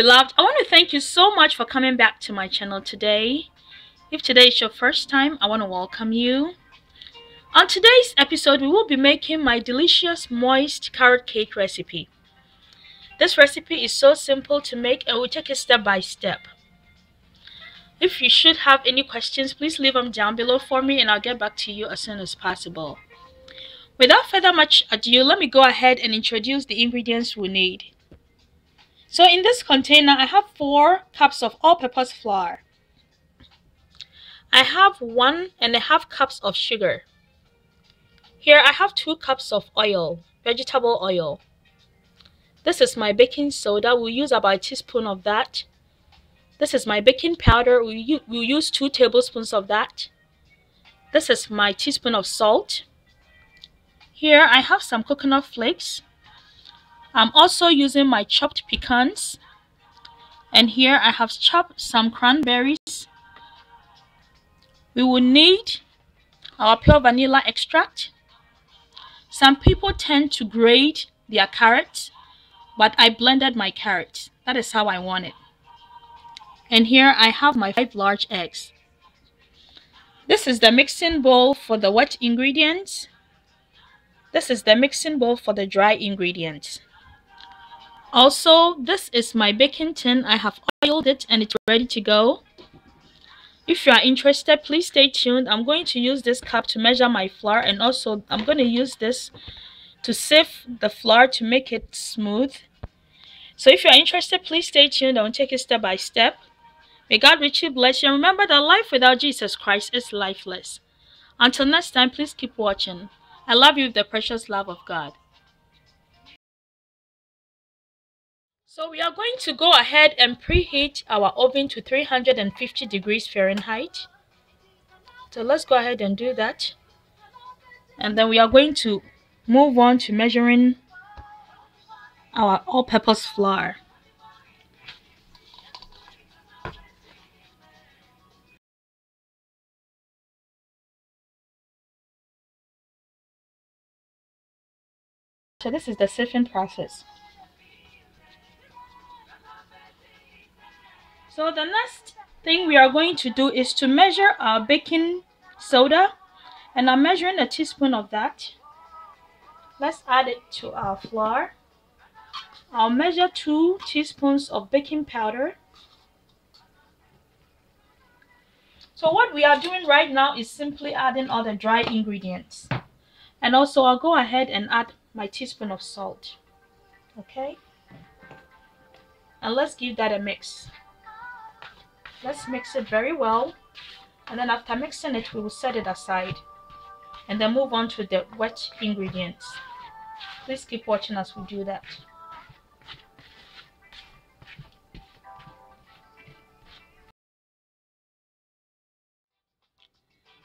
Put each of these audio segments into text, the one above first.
Beloved, I want to thank you so much for coming back to my channel today. If today is your first time, I want to welcome you. On today's episode, we will be making my delicious moist carrot cake recipe. This recipe is so simple to make and we'll take it step by step. If you should have any questions, please leave them down below for me and I'll get back to you as soon as possible. Without further much ado, let me go ahead and introduce the ingredients we need. So in this container, I have 4 cups of all-purpose flour. I have 1.5 cups of sugar. Here I have 2 cups of oil, vegetable oil. This is my baking soda. We'll use about a teaspoon of that. This is my baking powder. We'll use 2 tablespoons of that. This is my teaspoon of salt. Here I have some coconut flakes. I'm also using my chopped pecans. And here I have chopped some cranberries. We will need our pure vanilla extract. Some people tend to grate their carrots, but I blended my carrots. That is how I want it. And here I have my 5 large eggs. This is the mixing bowl for the wet ingredients. This is the mixing bowl for the dry ingredients. Also, this is my baking tin. I have oiled it and it's ready to go. If you are interested, please stay tuned. I'm going to use this cup to measure my flour, and also I'm going to use this to sift the flour to make it smooth. So if you are interested, please stay tuned. I will take it step by step. May God richly bless you. And remember that life without Jesus Christ is lifeless. Until next time, please keep watching. I love you with the precious love of God. So we are going to go ahead and preheat our oven to 350 degrees Fahrenheit. So let's go ahead and do that. And then we are going to move on to measuring our all-purpose flour. So this is the sifting process. So the next thing we are going to do is to measure our baking soda, and I'm measuring a teaspoon of that. Let's add it to our flour. I'll measure 2 teaspoons of baking powder. So what we are doing right now is simply adding all the dry ingredients. And also I'll go ahead and add my teaspoon of salt. Okay? And let's give that a mix. Let's mix it very well. And then after mixing it, we will set it aside. And then move on to the wet ingredients. Please keep watching as we do that.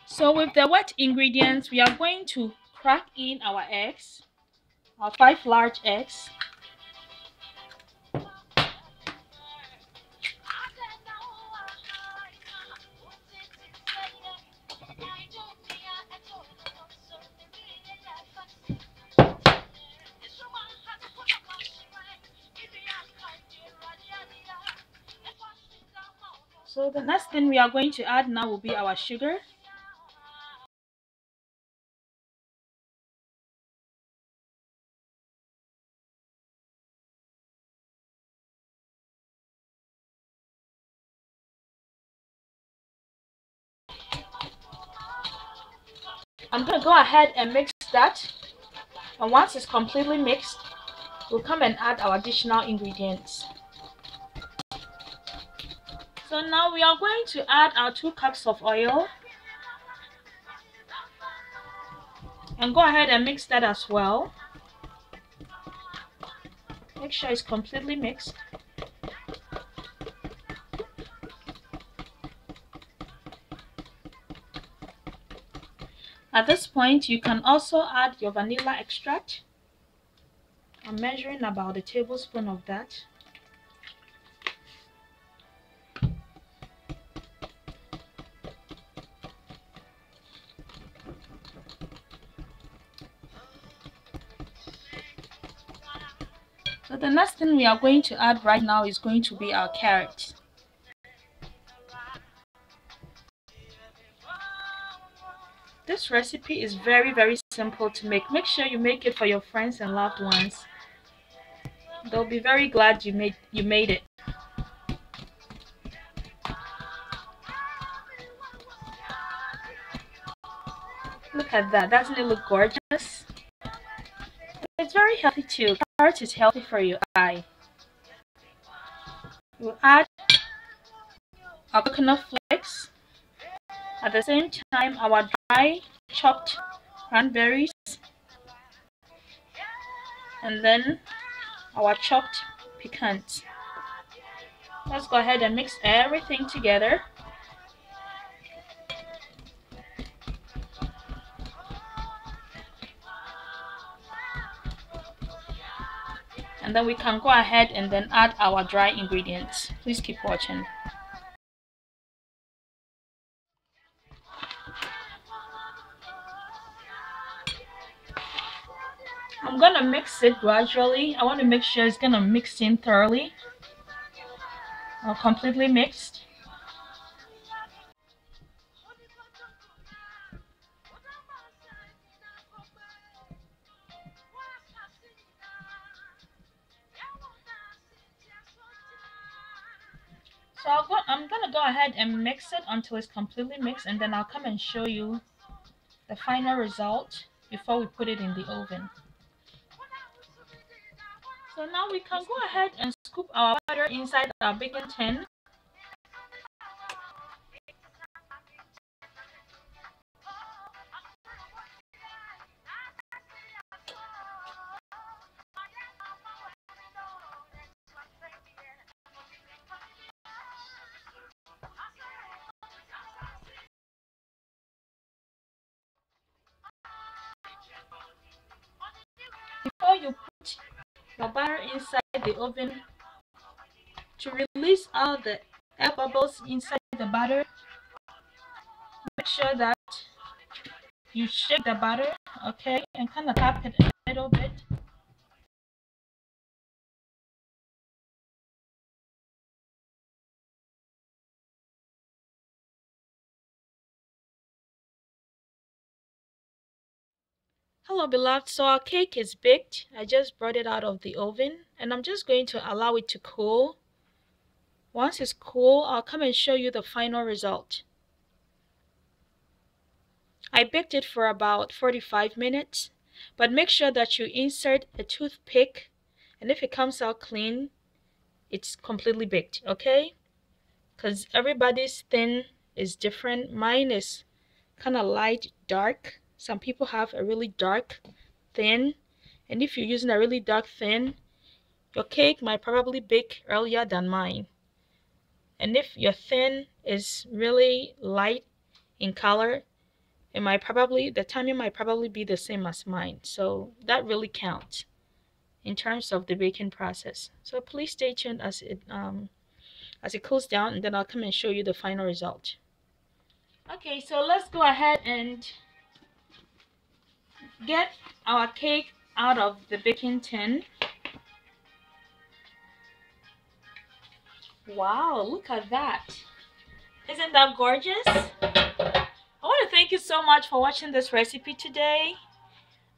So with the wet ingredients, we are going to crack in our eggs, our 5 large eggs. So the next thing we are going to add now will be our sugar. I'm going to go ahead and mix that. And once it's completely mixed, we'll come and add our additional ingredients. So now we are going to add our 2 cups of oil. And go ahead and mix that as well. Make sure it's completely mixed. At this point, you can also add your vanilla extract. I'm measuring about a tablespoon of that. So the next thing we are going to add right now is going to be our carrot. This recipe is very simple to make. Make sure you make it for your friends and loved ones. They'll be very glad you made it. Look at that. Doesn't it look gorgeous? It's very healthy too. Carrot is healthy for your eye. We'll add our coconut flakes. At the same time, our dry chopped cranberries. And then our chopped pecans. Let's go ahead and mix everything together. And then we can go ahead and then add our dry ingredients. Please keep watching. I'm gonna mix it gradually. I want to make sure it's gonna mix in thoroughly or completely mixed. So I'm gonna go ahead and mix it until it's completely mixed, and then I'll come and show you the final result before we put it in the oven. So now we can go ahead and scoop our butter inside our baking tin. Before you put the butter inside the oven, to release all the air bubbles inside the butter, make sure that you shake the butter, okay, and kind of tap it a little bit. Hello beloved, so our cake is baked. I just brought it out of the oven and I'm just going to allow it to cool. Once it's cool, I'll come and show you the final result. I baked it for about 45 minutes, but make sure that you insert a toothpick, and if it comes out clean, it's completely baked, okay? Because everybody's thin is different. Mine is kind of light dark. Some people have a really dark thin, and if you're using a really dark thin, your cake might probably bake earlier than mine. And if your thin is really light in color, the timing might probably be the same as mine. So that really counts in terms of the baking process. So please stay tuned as it cools down, and then I'll come and show you the final result. Okay, so let's go ahead and get our cake out of the baking tin. Wow, look at that. Isn't that gorgeous? I want to thank you so much for watching this recipe today.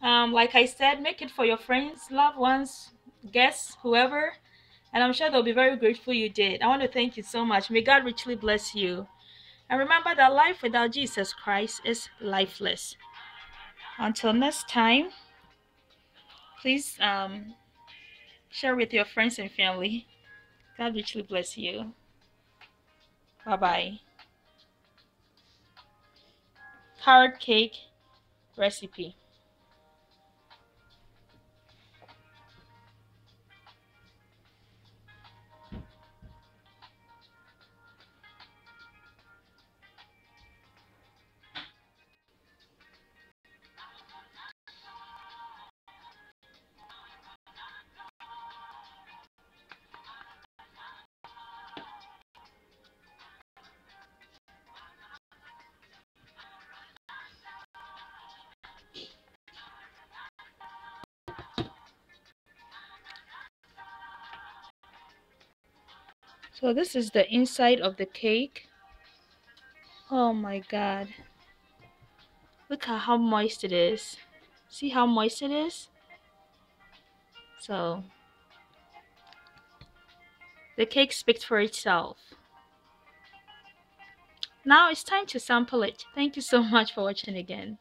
Like I said, make it for your friends, loved ones, guests, whoever, and I'm sure they'll be very grateful you did. I want to thank you so much. May God richly bless you. And remember that life without Jesus Christ is lifeless. Until next time, please share with your friends and family. God richly bless you. Bye-bye. Carrot cake recipe. So this is the inside of the cake. Oh my god. Look at how moist it is. See how moist it is? So the cake speaks for itself. Now it's time to sample it. Thank you so much for watching again.